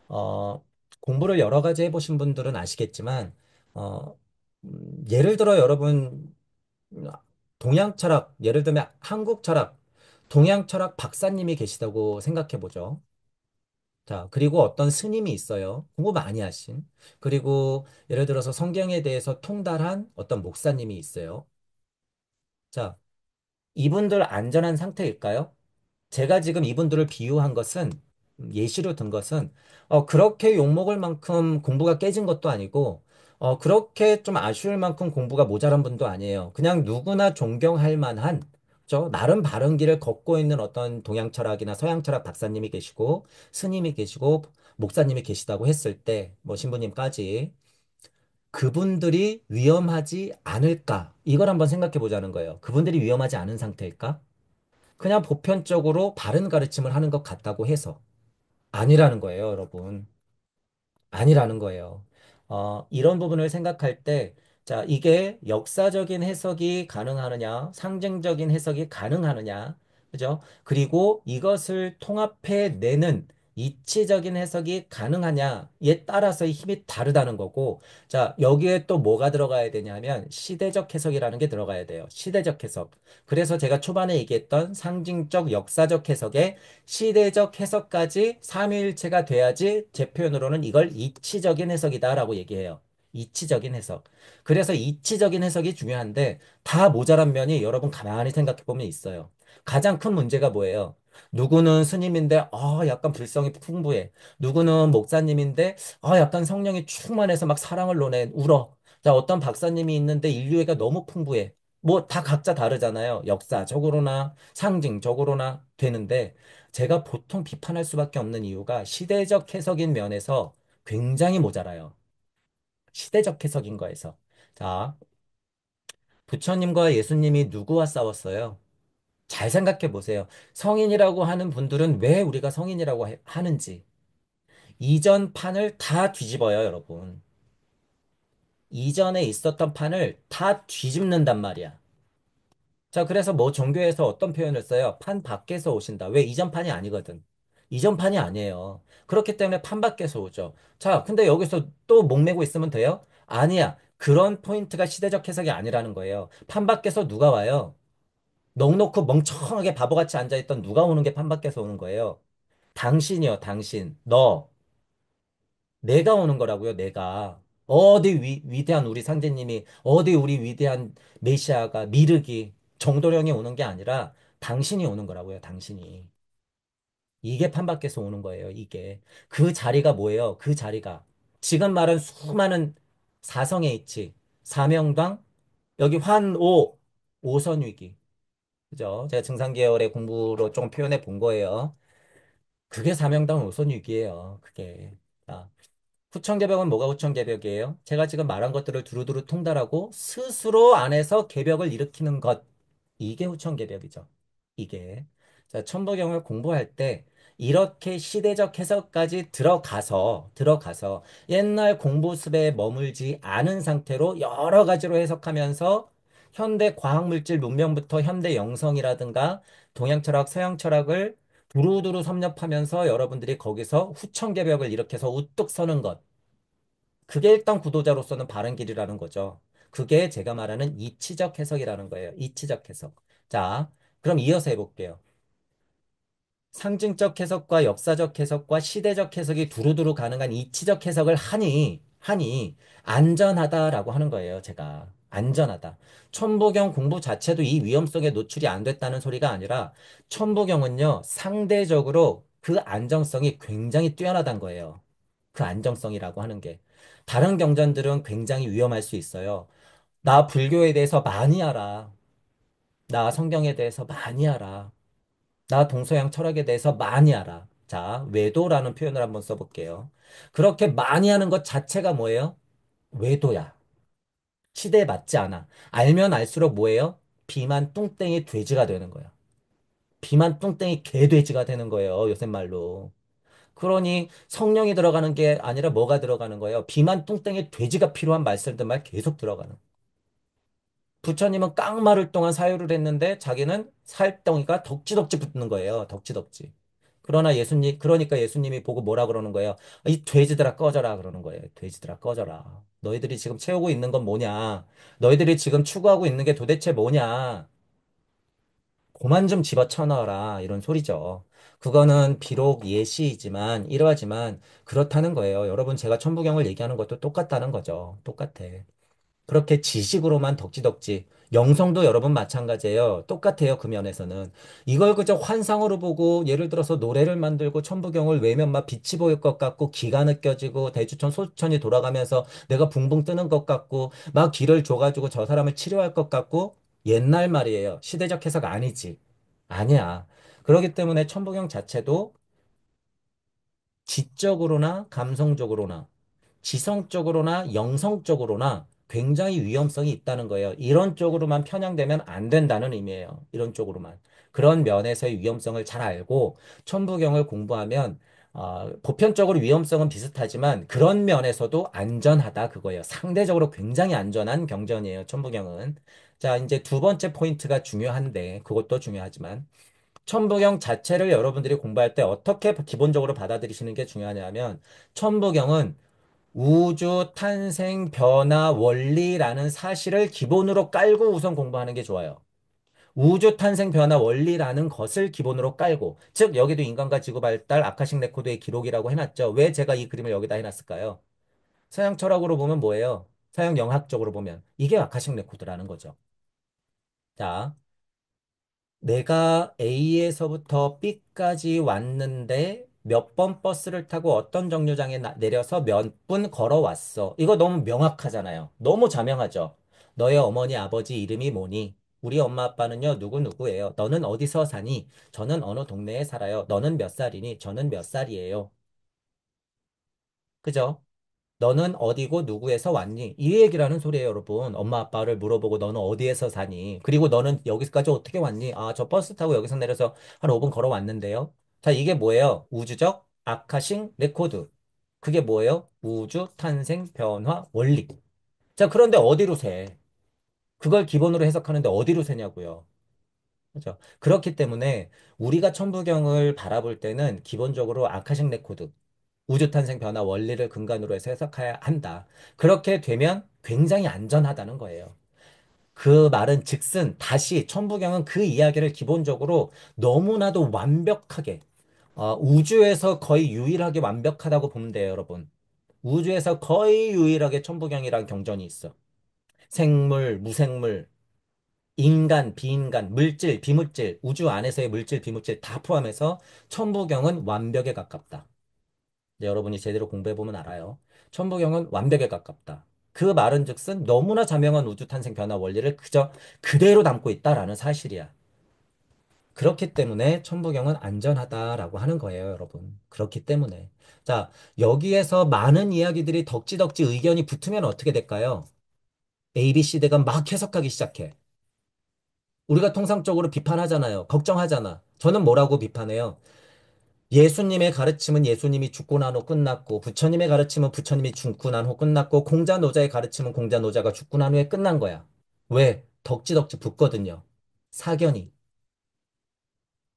어, 공부를 여러 가지 해보신 분들은 아시겠지만, 어, 예를 들어 여러분, 음, 동양 철학, 예를 들면 한국 철학, 동양 철학 박사님이 계시다고 생각해 보죠. 자, 그리고 어떤 스님이 있어요. 공부 많이 하신. 그리고 예를 들어서 성경에 대해서 통달한 어떤 목사님이 있어요. 자, 이분들 안전한 상태일까요? 제가 지금 이분들을 비유한 것은 예시로 든 것은 그렇게 욕먹을 만큼 공부가 깨진 것도 아니고 그렇게 좀 아쉬울 만큼 공부가 모자란 분도 아니에요. 그냥 누구나 존경할 만한 나름 바른 길을 걷고 있는 어떤 동양 철학이나 서양 철학 박사님이 계시고 스님이 계시고 목사님이 계시다고 했을 때 뭐 신부님까지 그분들이 위험하지 않을까? 이걸 한번 생각해 보자는 거예요. 그분들이 위험하지 않은 상태일까? 그냥 보편적으로 바른 가르침을 하는 것 같다고 해서 아니라는 거예요, 여러분. 아니라는 거예요. 이런 부분을 생각할 때 자, 이게 역사적인 해석이 가능하느냐, 상징적인 해석이 가능하느냐, 그죠? 그리고 이것을 통합해 내는 이치적인 해석이 가능하냐에 따라서 힘이 다르다는 거고, 자, 여기에 또 뭐가 들어가야 되냐면 시대적 해석이라는 게 들어가야 돼요. 시대적 해석. 그래서 제가 초반에 얘기했던 상징적, 역사적 해석에 시대적 해석까지 삼위일체가 돼야지 제 표현으로는 이걸 이치적인 해석이다라고 얘기해요. 이치적인 해석. 그래서 이치적인 해석이 중요한데 다 모자란 면이 여러분 가만히 생각해 보면 있어요. 가장 큰 문제가 뭐예요? 누구는 스님인데 약간 불성이 풍부해. 누구는 목사님인데 약간 성령이 충만해서 막 사랑을 논해 울어. 자, 어떤 박사님이 있는데 인류애가 너무 풍부해. 뭐 다 각자 다르잖아요. 역사적으로나 상징적으로나 되는데 제가 보통 비판할 수밖에 없는 이유가 시대적 해석인 면에서 굉장히 모자라요. 시대적 해석인 거에서. 자, 부처님과 예수님이 누구와 싸웠어요? 잘 생각해 보세요. 성인이라고 하는 분들은 왜 우리가 성인이라고 하는지. 이전 판을 다 뒤집어요, 여러분. 이전에 있었던 판을 다 뒤집는단 말이야. 자, 그래서 뭐 종교에서 어떤 표현을 써요? 판 밖에서 오신다. 왜? 이전 판이 아니거든. 이전 판이 아니에요. 그렇기 때문에 판 밖에서 오죠. 자, 근데 여기서 또 목매고 있으면 돼요? 아니야. 그런 포인트가 시대적 해석이 아니라는 거예요. 판 밖에서 누가 와요? 넋 놓고 멍청하게 바보같이 앉아있던 누가 오는 게 판 밖에서 오는 거예요? 당신이요, 당신. 너. 내가 오는 거라고요, 내가. 어디 위대한 우리 상제님이, 어디 우리 위대한 메시아가, 미르기, 정도령이 오는 게 아니라 당신이 오는 거라고요, 당신이. 이게 판밖에서 오는 거예요, 이게. 그 자리가 뭐예요? 그 자리가. 지금 말한 수많은 사성의 이치, 사명당, 여기 환오, 오선위기. 그죠? 제가 증상계열의 공부로 좀 표현해 본 거예요. 그게 사명당 오선위기예요, 그게. 자, 후천개벽은 뭐가 후천개벽이에요? 제가 지금 말한 것들을 두루두루 통달하고 스스로 안에서 개벽을 일으키는 것. 이게 후천개벽이죠. 이게. 자, 천부경을 공부할 때 이렇게 시대적 해석까지 들어가서 옛날 공부습에 머물지 않은 상태로 여러 가지로 해석하면서 현대 과학물질 문명부터 현대 영성이라든가 동양 철학, 서양 철학을 두루두루 섭렵하면서 여러분들이 거기서 후천개벽을 일으켜서 우뚝 서는 것. 그게 일단 구도자로서는 바른 길이라는 거죠. 그게 제가 말하는 이치적 해석이라는 거예요. 이치적 해석. 자, 그럼 이어서 해볼게요. 상징적 해석과 역사적 해석과 시대적 해석이 두루두루 가능한 이치적 해석을 하니 안전하다라고 하는 거예요. 제가. 안전하다. 천부경 공부 자체도 이 위험성에 노출이 안 됐다는 소리가 아니라 천부경은요, 상대적으로 그 안정성이 굉장히 뛰어나다는 거예요. 그 안정성이라고 하는 게. 다른 경전들은 굉장히 위험할 수 있어요. 나 불교에 대해서 많이 알아. 나 성경에 대해서 많이 알아. 나 동서양 철학에 대해서 많이 알아. 자, 외도라는 표현을 한번 써볼게요. 그렇게 많이 하는 것 자체가 뭐예요? 외도야. 시대에 맞지 않아. 알면 알수록 뭐예요? 비만 뚱땡이 돼지가 되는 거야. 비만 뚱땡이 개돼지가 되는 거예요. 요새 말로. 그러니 성령이 들어가는 게 아니라 뭐가 들어가는 거예요? 비만 뚱땡이 돼지가 필요한 말씀들만 계속 들어가는. 부처님은 깡마를 동안 사유를 했는데 자기는 살덩이가 덕지덕지 붙는 거예요. 덕지덕지. 그러나 그러니까 예수님이 보고 뭐라 그러는 거예요? 이 돼지들아 꺼져라 그러는 거예요. 돼지들아 꺼져라. 너희들이 지금 채우고 있는 건 뭐냐? 너희들이 지금 추구하고 있는 게 도대체 뭐냐? 그만 좀 집어쳐 넣어라. 이런 소리죠. 그거는 비록 예시이지만, 이러하지만, 그렇다는 거예요. 여러분, 제가 천부경을 얘기하는 것도 똑같다는 거죠. 똑같아. 그렇게 지식으로만 덕지덕지. 영성도 여러분 마찬가지예요. 똑같아요. 그 면에서는. 이걸 그저 환상으로 보고 예를 들어서 노래를 만들고 천부경을 외면 막 빛이 보일 것 같고 기가 느껴지고 대추천 소추천이 돌아가면서 내가 붕붕 뜨는 것 같고 막 기를 줘가지고 저 사람을 치료할 것 같고 옛날 말이에요. 시대적 해석 아니지. 아니야. 그렇기 때문에 천부경 자체도 지적으로나 감성적으로나 지성적으로나 영성적으로나 굉장히 위험성이 있다는 거예요. 이런 쪽으로만 편향되면 안 된다는 의미예요. 이런 쪽으로만. 그런 면에서의 위험성을 잘 알고 천부경을 공부하면 보편적으로 위험성은 비슷하지만 그런 면에서도 안전하다 그거예요. 상대적으로 굉장히 안전한 경전이에요. 천부경은. 자, 이제 두 번째 포인트가 중요한데 그것도 중요하지만 천부경 자체를 여러분들이 공부할 때 어떻게 기본적으로 받아들이시는 게 중요하냐면 천부경은 우주 탄생 변화 원리라는 사실을 기본으로 깔고 우선 공부하는 게 좋아요. 우주 탄생 변화 원리라는 것을 기본으로 깔고, 즉, 여기도 인간과 지구 발달 아카식 레코드의 기록이라고 해놨죠. 왜 제가 이 그림을 여기다 해놨을까요? 서양 철학으로 보면 뭐예요? 서양 영학적으로 보면 이게 아카식 레코드라는 거죠. 자, 내가 A에서부터 B까지 왔는데 몇 번 버스를 타고 어떤 정류장에 내려서 몇 분 걸어왔어. 이거 너무 명확하잖아요. 너무 자명하죠. 너의 어머니, 아버지 이름이 뭐니? 우리 엄마, 아빠는요, 누구누구예요. 너는 어디서 사니? 저는 어느 동네에 살아요. 너는 몇 살이니? 저는 몇 살이에요. 그죠? 너는 어디고 누구에서 왔니? 이 얘기를 하는 소리예요, 여러분. 엄마 아빠를 물어보고 너는 어디에서 사니? 그리고 너는 여기까지 어떻게 왔니? 아, 저 버스 타고 여기서 내려서 한 5분 걸어왔는데요. 자, 이게 뭐예요? 우주적 아카싱 레코드. 그게 뭐예요? 우주 탄생 변화 원리. 자, 그런데 어디로 세? 그걸 기본으로 해석하는데 어디로 세냐고요. 그죠? 그렇기 때문에 우리가 천부경을 바라볼 때는 기본적으로 아카식 레코드, 우주 탄생 변화 원리를 근간으로 해서 해석해야 한다. 그렇게 되면 굉장히 안전하다는 거예요. 그 말은 즉슨 다시 천부경은 그 이야기를 기본적으로 너무나도 완벽하게 우주에서 거의 유일하게 완벽하다고 보면 돼요, 여러분. 우주에서 거의 유일하게 천부경이라는 경전이 있어. 생물, 무생물, 인간, 비인간, 물질, 비물질, 우주 안에서의 물질, 비물질 다 포함해서 천부경은 완벽에 가깝다. 네, 여러분이 제대로 공부해보면 알아요. 천부경은 완벽에 가깝다. 그 말은즉슨 너무나 자명한 우주 탄생 변화 원리를 그저 그대로 담고 있다라는 사실이야. 그렇기 때문에 천부경은 안전하다라고 하는 거예요, 여러분. 그렇기 때문에. 자, 여기에서 많은 이야기들이 덕지덕지 의견이 붙으면 어떻게 될까요? A, B, C 대가 막 해석하기 시작해. 우리가 통상적으로 비판하잖아요. 걱정하잖아. 저는 뭐라고 비판해요? 예수님의 가르침은 예수님이 죽고 난 후 끝났고, 부처님의 가르침은 부처님이 죽고 난 후 끝났고, 공자 노자의 가르침은 공자 노자가 죽고 난 후에 끝난 거야. 왜? 덕지덕지 붙거든요. 사견이.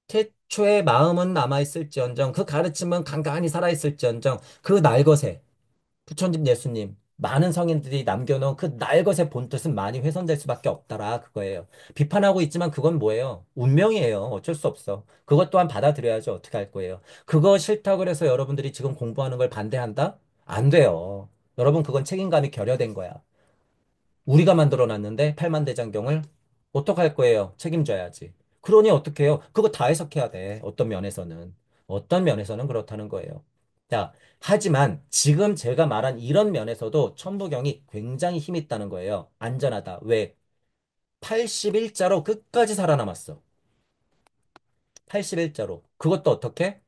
태초의 마음은 남아있을지언정, 그 가르침은 간간히 살아있을지언정, 그 날것에 부처님, 예수님, 많은 성인들이 남겨놓은 그 날것의 본뜻은 많이 훼손될 수밖에 없다라 그거예요. 비판하고 있지만 그건 뭐예요? 운명이에요. 어쩔 수 없어. 그것 또한 받아들여야죠. 어떻게 할 거예요? 그거 싫다고 그래서 여러분들이 지금 공부하는 걸 반대한다? 안 돼요. 여러분 그건 책임감이 결여된 거야. 우리가 만들어 놨는데 팔만대장경을 어떡할 거예요? 책임져야지. 그러니 어떻게 해요? 그거 다 해석해야 돼. 어떤 면에서는. 어떤 면에서는 그렇다는 거예요. 자, 하지만 지금 제가 말한 이런 면에서도 천부경이 굉장히 힘 있다는 거예요. 안전하다. 왜? 81자로 끝까지 살아남았어. 81자로. 그것도 어떻게?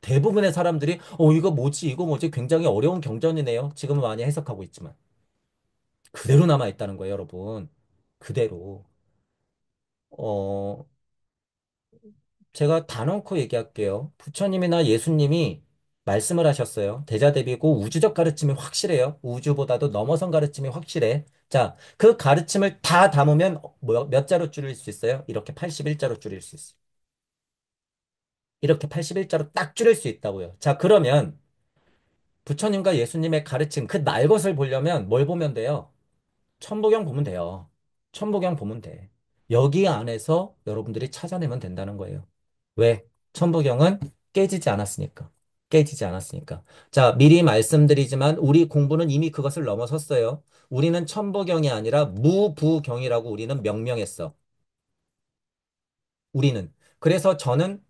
대부분의 사람들이 이거 뭐지? 이거 뭐지? 굉장히 어려운 경전이네요. 지금은 많이 해석하고 있지만. 그대로 남아있다는 거예요, 여러분. 그대로. 어, 제가 단언코 얘기할게요. 부처님이나 예수님이 말씀을 하셨어요. 대자대비고 우주적 가르침이 확실해요. 우주보다도 넘어선 가르침이 확실해. 자, 그 가르침을 다 담으면 몇 자로 줄일 수 있어요? 이렇게 81자로 줄일 수 있어요. 이렇게 81자로 딱 줄일 수 있다고요. 자, 그러면 부처님과 예수님의 가르침, 그 날 것을 보려면 뭘 보면 돼요? 천부경 보면 돼요. 천부경 보면 돼. 여기 안에서 여러분들이 찾아내면 된다는 거예요. 왜? 천부경은 깨지지 않았으니까. 깨지지 않았으니까. 자, 미리 말씀드리지만 우리 공부는 이미 그것을 넘어섰어요. 우리는 천부경이 아니라 무부경이라고 우리는 명명했어. 우리는. 그래서 저는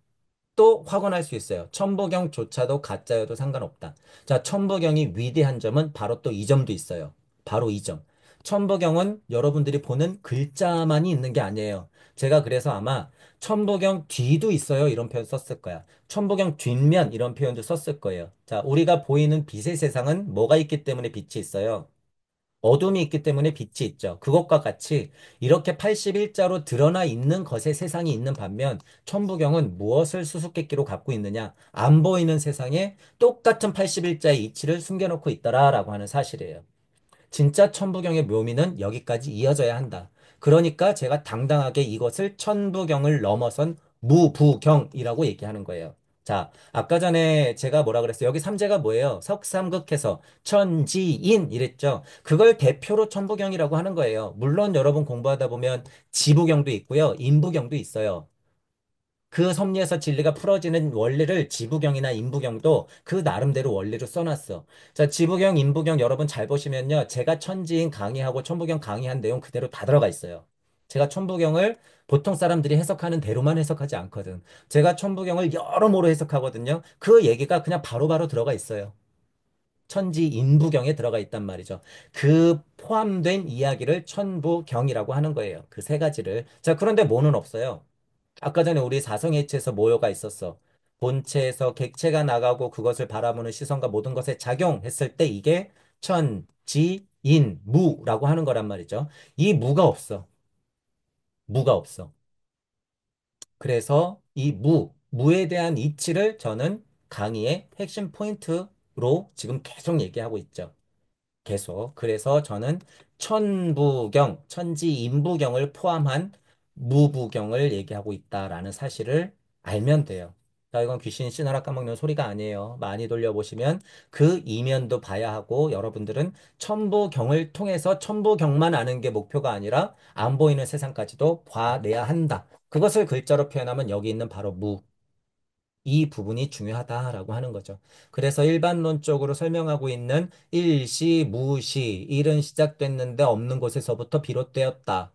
또 확언할 수 있어요. 천부경조차도 가짜여도 상관없다. 자, 천부경이 위대한 점은 바로 또 이 점도 있어요. 바로 이 점. 천부경은 여러분들이 보는 글자만이 있는 게 아니에요. 제가 그래서 아마 천부경 뒤도 있어요. 이런 표현 썼을 거야. 천부경 뒷면 이런 표현도 썼을 거예요. 자, 우리가 보이는 빛의 세상은 뭐가 있기 때문에 빛이 있어요? 어둠이 있기 때문에 빛이 있죠. 그것과 같이 이렇게 81자로 드러나 있는 것에 세상이 있는 반면 천부경은 무엇을 수수께끼로 갖고 있느냐? 안 보이는 세상에 똑같은 81자의 이치를 숨겨놓고 있더라라고 하는 사실이에요. 진짜 천부경의 묘미는 여기까지 이어져야 한다. 그러니까 제가 당당하게 이것을 천부경을 넘어선 무부경이라고 얘기하는 거예요. 자, 아까 전에 제가 뭐라 그랬어요? 여기 삼재가 뭐예요? 석삼극해서 천지인 이랬죠. 그걸 대표로 천부경이라고 하는 거예요. 물론 여러분 공부하다 보면 지부경도 있고요. 인부경도 있어요. 그 섭리에서 진리가 풀어지는 원리를 지부경이나 인부경도 그 나름대로 원리로 써놨어. 자, 지부경, 인부경 여러분 잘 보시면요. 제가 천지인 강의하고 천부경 강의한 내용 그대로 다 들어가 있어요. 제가 천부경을 보통 사람들이 해석하는 대로만 해석하지 않거든. 제가 천부경을 여러모로 해석하거든요. 그 얘기가 그냥 바로바로 들어가 있어요. 천지 인부경에 들어가 있단 말이죠. 그 포함된 이야기를 천부경이라고 하는 거예요. 그 세 가지를. 자, 그런데 뭐는 없어요. 아까 전에 우리 사성예체에서 모여가 있었어. 본체에서 객체가 나가고 그것을 바라보는 시선과 모든 것에 작용했을 때 이게 천, 지, 인, 무라고 하는 거란 말이죠. 이 무가 없어. 무가 없어. 그래서 이 무에 대한 이치를 저는 강의의 핵심 포인트로 지금 계속 얘기하고 있죠. 계속. 그래서 저는 천부경, 천지인부경을 포함한 무부경을 얘기하고 있다라는 사실을 알면 돼요. 자, 이건 귀신 씨나라 까먹는 소리가 아니에요. 많이 돌려보시면 그 이면도 봐야 하고 여러분들은 천부경을 통해서 천부경만 아는 게 목표가 아니라 안 보이는 세상까지도 봐내야 한다. 그것을 글자로 표현하면 여기 있는 바로 무. 이 부분이 중요하다라고 하는 거죠. 그래서 일반론적으로 설명하고 있는 일시, 무시, 일은 시작됐는데 없는 곳에서부터 비롯되었다.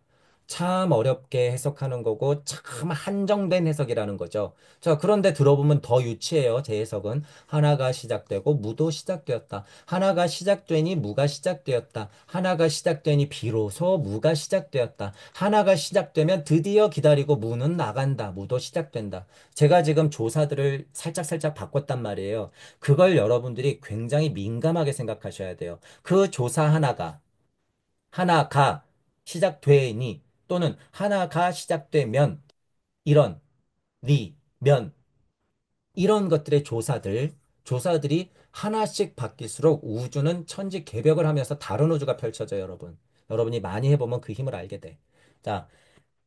참 어렵게 해석하는 거고 참 한정된 해석이라는 거죠. 자, 그런데 들어보면 더 유치해요. 제 해석은. 하나가 시작되고 무도 시작되었다. 하나가 시작되니 무가 시작되었다. 하나가 시작되니 비로소 무가 시작되었다. 하나가 시작되면 드디어 기다리고 무는 나간다. 무도 시작된다. 제가 지금 조사들을 살짝살짝 바꿨단 말이에요. 그걸 여러분들이 굉장히 민감하게 생각하셔야 돼요. 그 조사 하나가 시작되니, 또는 하나가 시작되면, 이런, 면, 이런 것들의 조사들이 하나씩 바뀔수록 우주는 천지개벽을 하면서 다른 우주가 펼쳐져요, 여러분. 여러분이 많이 해보면 그 힘을 알게 돼. 자,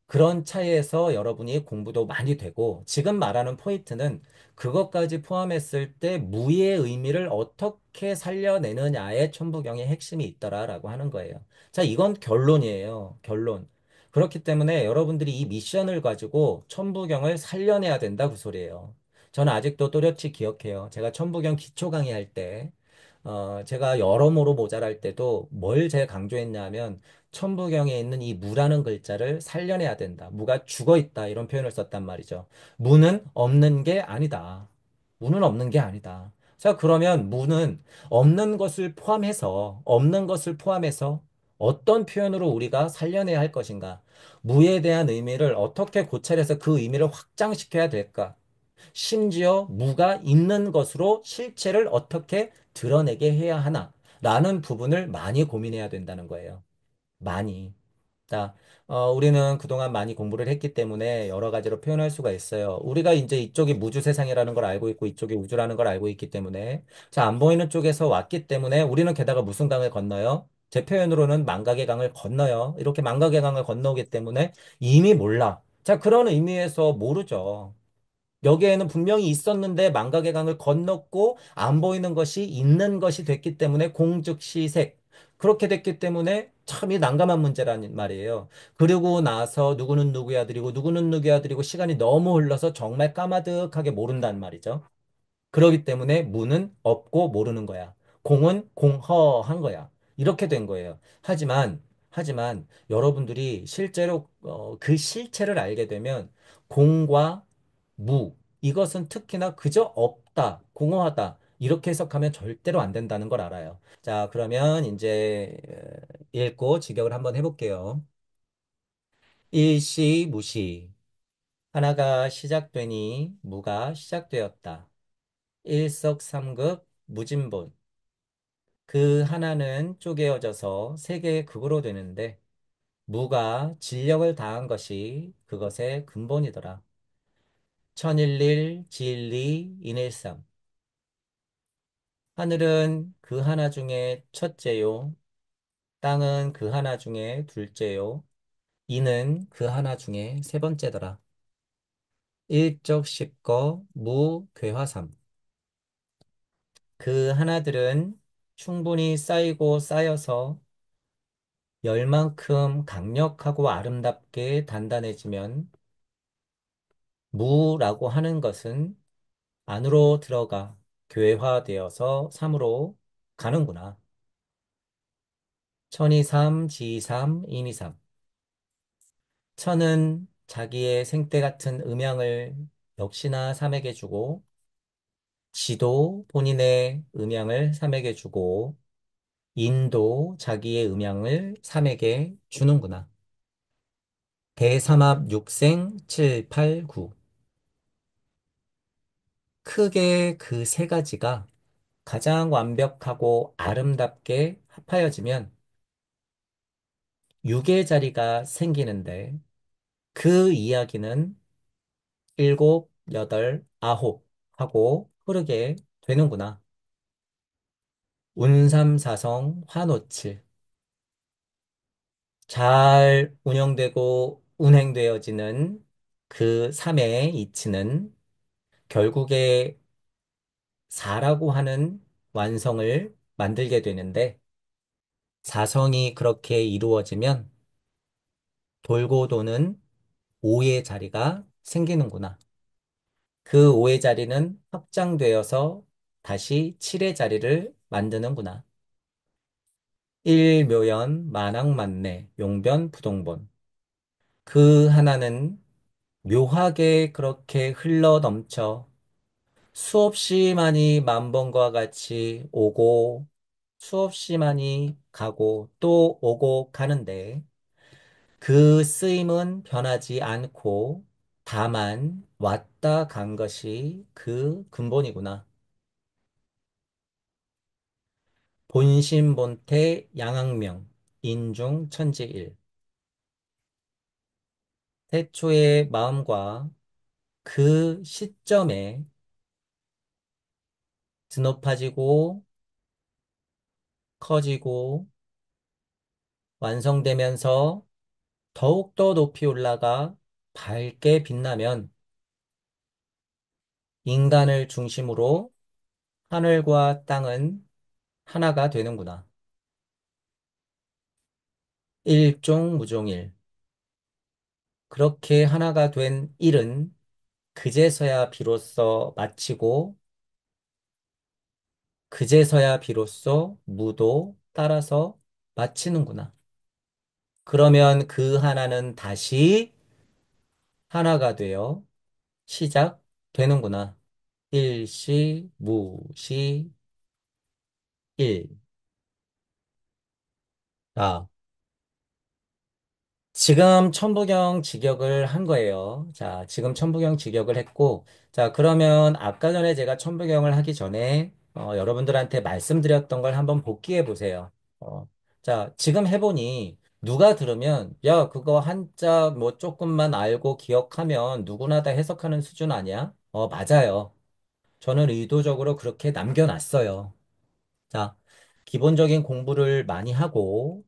그런 차이에서 여러분이 공부도 많이 되고, 지금 말하는 포인트는 그것까지 포함했을 때 무의 의미를 어떻게 살려내느냐에 천부경의 핵심이 있더라라고 하는 거예요. 자, 이건 결론이에요. 결론. 그렇기 때문에 여러분들이 이 미션을 가지고 천부경을 살려내야 된다 그 소리예요. 저는 아직도 또렷이 기억해요. 제가 천부경 기초 강의할 때, 제가 여러모로 모자랄 때도 뭘 제일 강조했냐면 천부경에 있는 이 무라는 글자를 살려내야 된다. 무가 죽어 있다. 이런 표현을 썼단 말이죠. 무는 없는 게 아니다. 무는 없는 게 아니다. 자, 그러면 무는 없는 것을 포함해서 어떤 표현으로 우리가 살려내야 할 것인가? 무에 대한 의미를 어떻게 고찰해서 그 의미를 확장시켜야 될까? 심지어 무가 있는 것으로 실체를 어떻게 드러내게 해야 하나? 라는 부분을 많이 고민해야 된다는 거예요. 많이. 자, 우리는 그동안 많이 공부를 했기 때문에 여러 가지로 표현할 수가 있어요. 우리가 이제 이쪽이 무주 세상이라는 걸 알고 있고 이쪽이 우주라는 걸 알고 있기 때문에 자, 안 보이는 쪽에서 왔기 때문에 우리는 게다가 무슨 강을 건너요? 제 표현으로는 망각의 강을 건너요. 이렇게 망각의 강을 건너오기 때문에 이미 몰라. 자, 그런 의미에서 모르죠. 여기에는 분명히 있었는데 망각의 강을 건넜고 안 보이는 것이 있는 것이 됐기 때문에 공즉시색 그렇게 됐기 때문에 참 이 난감한 문제라는 말이에요. 그리고 나서 누구는 누구의 아들이고 누구는 누구의 아들이고 시간이 너무 흘러서 정말 까마득하게 모른다는 말이죠. 그러기 때문에 무는 없고 모르는 거야. 공은 공허한 거야. 이렇게 된 거예요. 하지만 여러분들이 실제로 그 실체를 알게 되면 공과 무, 이것은 특히나 그저 없다, 공허하다, 이렇게 해석하면 절대로 안 된다는 걸 알아요. 자, 그러면 이제 읽고 직역을 한번 해볼게요. 일시, 무시. 하나가 시작되니 무가 시작되었다. 일석삼극 무진본. 그 하나는 쪼개어져서 세 개의 극으로 되는데 무가 진력을 다한 것이 그것의 근본이더라. 천일일, 지일리, 인일삼. 하늘은 그 하나 중에 첫째요. 땅은 그 하나 중에 둘째요. 이는 그 하나 중에 세 번째더라. 일적 십거 무 괴화삼. 그 하나들은 충분히 쌓이고 쌓여서 열만큼 강력하고 아름답게 단단해지면 무라고 하는 것은 안으로 들어가 교회화되어서 삼으로 가는구나. 천이삼, 지이삼, 인이삼. 천은 자기의 생때 같은 음양을 역시나 삼에게 주고, 지도 본인의 음양을 삼에게 주고, 인도 자기의 음양을 삼에게 주는구나. 대삼합 육생 7, 8, 9. 크게 그 세 가지가 가장 완벽하고 아름답게 합하여지면 육의 자리가 생기는데 그 이야기는 일곱, 여덟, 아홉 하고 흐르게 되는구나. 운삼사성 화노칠. 잘 운영되고 운행되어지는 그 삶의 이치는 결국에 사라고 하는 완성을 만들게 되는데 사성이 그렇게 이루어지면 돌고 도는 오의 자리가 생기는구나. 그 오의 자리는 확장되어서 다시 칠의 자리를 만드는구나. 일묘연, 만왕만내, 용변, 부동본. 그 하나는 묘하게 그렇게 흘러 넘쳐 수없이 많이 만번과 같이 오고 수없이 많이 가고 또 오고 가는데 그 쓰임은 변하지 않고 다만 왔다 간 것이 그 근본이구나. 본심본태 양악명 인중천지일. 태초의 마음과 그 시점에 드높아지고 커지고 완성되면서 더욱더 높이 올라가 밝게 빛나면 인간을 중심으로 하늘과 땅은 하나가 되는구나. 일종무종일. 그렇게 하나가 된 일은 그제서야 비로소 마치고 그제서야 비로소 무도 따라서 마치는구나. 그러면 그 하나는 다시 하나가 되어 시작되는구나. 일시, 무시, 일. 자, 지금 천부경 직역을 한 거예요. 자, 지금 천부경 직역을 했고, 자, 그러면 아까 전에 제가 천부경을 하기 전에 여러분들한테 말씀드렸던 걸 한번 복기해 보세요. 자, 지금 해보니 누가 들으면 야, 그거 한자 뭐 조금만 알고 기억하면 누구나 다 해석하는 수준 아니야? 맞아요. 저는 의도적으로 그렇게 남겨놨어요. 자, 기본적인 공부를 많이 하고,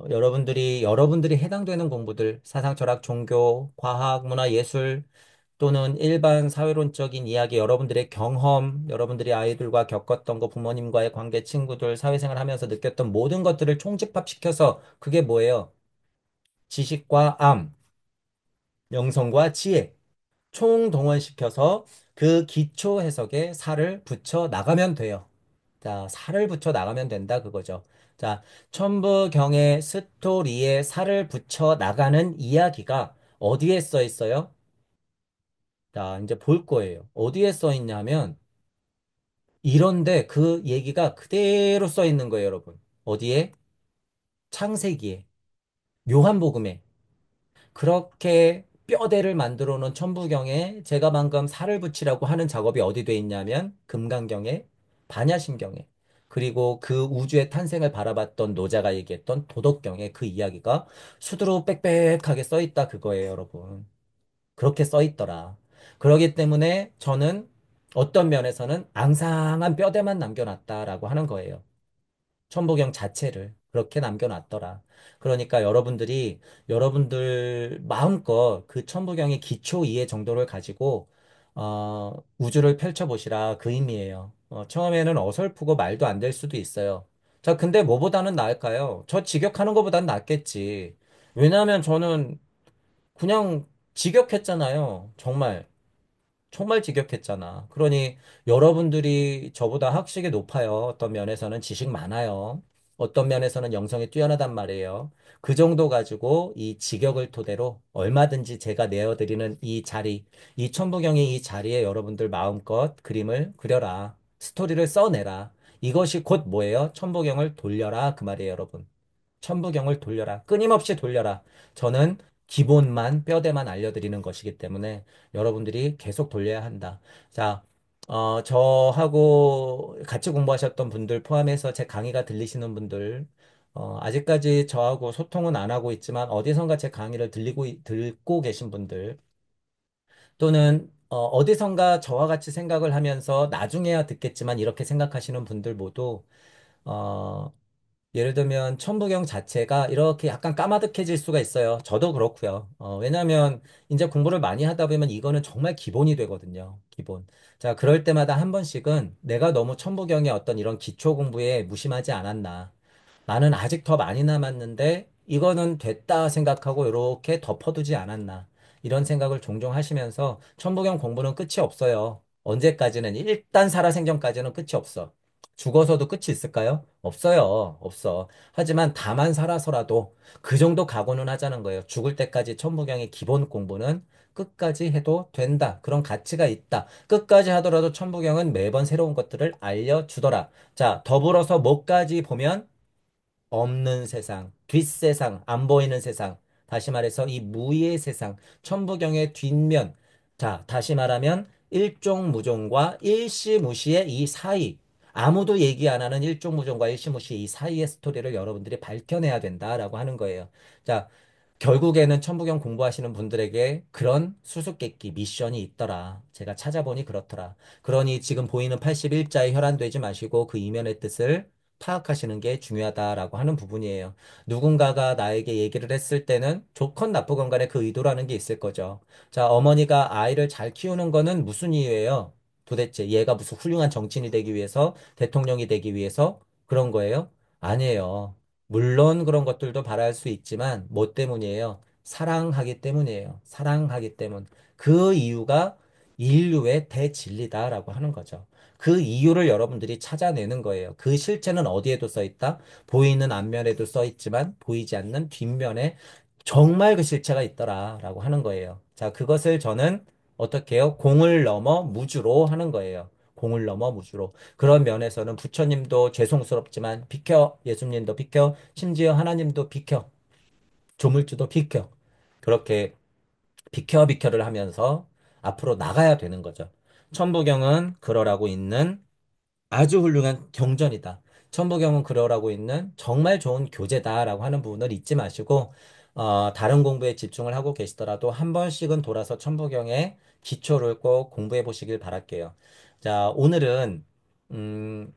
여러분들이 해당되는 공부들, 사상, 철학, 종교, 과학, 문화, 예술, 또는 일반 사회론적인 이야기, 여러분들의 경험, 여러분들이 아이들과 겪었던 거, 부모님과의 관계, 친구들, 사회생활 하면서 느꼈던 모든 것들을 총집합시켜서 그게 뭐예요? 지식과 암, 명성과 지혜, 총동원시켜서 그 기초 해석에 살을 붙여 나가면 돼요. 자, 살을 붙여 나가면 된다 그거죠. 자, 천부경의 스토리에 살을 붙여 나가는 이야기가 어디에 써 있어요? 자, 이제 볼 거예요. 어디에 써 있냐면 이런데 그 얘기가 그대로 써 있는 거예요, 여러분. 어디에? 창세기에, 요한복음에. 그렇게 뼈대를 만들어 놓은 천부경에 제가 방금 살을 붙이라고 하는 작업이 어디 돼 있냐면 금강경에, 반야심경에. 그리고 그 우주의 탄생을 바라봤던 노자가 얘기했던 도덕경의 그 이야기가 수두룩 빽빽하게 써 있다 그거예요, 여러분. 그렇게 써 있더라. 그러기 때문에 저는 어떤 면에서는 앙상한 뼈대만 남겨놨다라고 하는 거예요. 천부경 자체를 그렇게 남겨놨더라. 그러니까 여러분들이 여러분들 마음껏 그 천부경의 기초 이해 정도를 가지고 우주를 펼쳐보시라 그 의미예요. 처음에는 어설프고 말도 안 될 수도 있어요. 자, 근데 뭐보다는 나을까요? 저 직역하는 것보단 낫겠지. 왜냐하면 저는 그냥 직역했잖아요. 정말. 정말 지겹했잖아. 그러니 여러분들이 저보다 학식이 높아요. 어떤 면에서는 지식 많아요. 어떤 면에서는 영성이 뛰어나단 말이에요. 그 정도 가지고 이 직역을 토대로 얼마든지 제가 내어드리는 이 자리, 이 천부경의 이 자리에 여러분들 마음껏 그림을 그려라. 스토리를 써내라. 이것이 곧 뭐예요? 천부경을 돌려라. 그 말이에요, 여러분. 천부경을 돌려라. 끊임없이 돌려라. 저는 기본만, 뼈대만 알려드리는 것이기 때문에 여러분들이 계속 돌려야 한다. 자, 저하고 같이 공부하셨던 분들 포함해서 제 강의가 들리시는 분들, 아직까지 저하고 소통은 안 하고 있지만 어디선가 제 강의를 듣고 계신 분들, 또는 어디선가 저와 같이 생각을 하면서 나중에야 듣겠지만 이렇게 생각하시는 분들 모두, 어, 예를 들면 천부경 자체가 이렇게 약간 까마득해질 수가 있어요. 저도 그렇고요. 왜냐하면 이제 공부를 많이 하다 보면 이거는 정말 기본이 되거든요. 기본. 자, 그럴 때마다 한 번씩은 내가 너무 천부경의 어떤 이런 기초 공부에 무심하지 않았나. 나는 아직 더 많이 남았는데 이거는 됐다 생각하고 이렇게 덮어두지 않았나. 이런 생각을 종종 하시면서 천부경 공부는 끝이 없어요. 언제까지는 일단 살아생전까지는 끝이 없어. 죽어서도 끝이 있을까요? 없어요. 없어. 하지만 다만 살아서라도 그 정도 각오는 하자는 거예요. 죽을 때까지 천부경의 기본 공부는 끝까지 해도 된다. 그런 가치가 있다. 끝까지 하더라도 천부경은 매번 새로운 것들을 알려주더라. 자, 더불어서 뭐까지 보면 없는 세상, 뒷세상, 안 보이는 세상. 다시 말해서 이 무의 세상, 천부경의 뒷면. 자, 다시 말하면 일종무종과 일시무시의 이 사이. 아무도 얘기 안 하는 일종무종과 일시무시 이 사이의 스토리를 여러분들이 밝혀내야 된다라고 하는 거예요. 자, 결국에는 천부경 공부하시는 분들에게 그런 수수께끼 미션이 있더라. 제가 찾아보니 그렇더라. 그러니 지금 보이는 81자에 혈안되지 마시고 그 이면의 뜻을 파악하시는 게 중요하다라고 하는 부분이에요. 누군가가 나에게 얘기를 했을 때는 좋건 나쁘건 간에 그 의도라는 게 있을 거죠. 자, 어머니가 아이를 잘 키우는 거는 무슨 이유예요? 도대체 얘가 무슨 훌륭한 정치인이 되기 위해서, 대통령이 되기 위해서 그런 거예요? 아니에요. 물론 그런 것들도 바랄 수 있지만 뭐 때문이에요? 사랑하기 때문이에요. 사랑하기 때문. 그 이유가 인류의 대진리다라고 하는 거죠. 그 이유를 여러분들이 찾아내는 거예요. 그 실체는 어디에도 써 있다? 보이는 앞면에도 써 있지만 보이지 않는 뒷면에 정말 그 실체가 있더라라고 하는 거예요. 자, 그것을 저는 어떻게 해요? 공을 넘어 무주로 하는 거예요. 공을 넘어 무주로. 그런 면에서는 부처님도 죄송스럽지만 비켜, 예수님도 비켜, 심지어 하나님도 비켜, 조물주도 비켜. 그렇게 비켜를 하면서 앞으로 나가야 되는 거죠. 천부경은 그러라고 있는 아주 훌륭한 경전이다. 천부경은 그러라고 있는 정말 좋은 교재다라고 하는 부분을 잊지 마시고, 다른 공부에 집중을 하고 계시더라도 한 번씩은 돌아서 천부경의 기초를 꼭 공부해 보시길 바랄게요. 자, 오늘은, 음,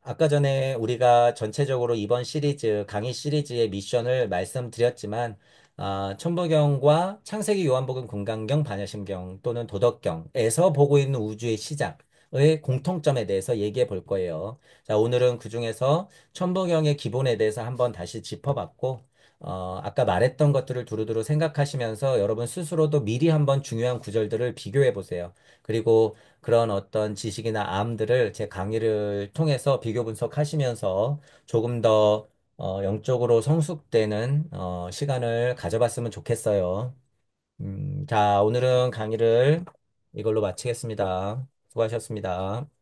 아까 전에 우리가 전체적으로 이번 시리즈, 강의 시리즈의 미션을 말씀드렸지만, 천부경과 창세기 요한복음 금강경 반야심경 또는 도덕경에서 보고 있는 우주의 시작의 공통점에 대해서 얘기해 볼 거예요. 자, 오늘은 그 중에서 천부경의 기본에 대해서 한번 다시 짚어봤고, 아까 말했던 것들을 두루두루 생각하시면서 여러분 스스로도 미리 한번 중요한 구절들을 비교해 보세요. 그리고 그런 어떤 지식이나 암들을 제 강의를 통해서 비교 분석하시면서 조금 더 영적으로 성숙되는 시간을 가져봤으면 좋겠어요. 자, 오늘은 강의를 이걸로 마치겠습니다. 수고하셨습니다.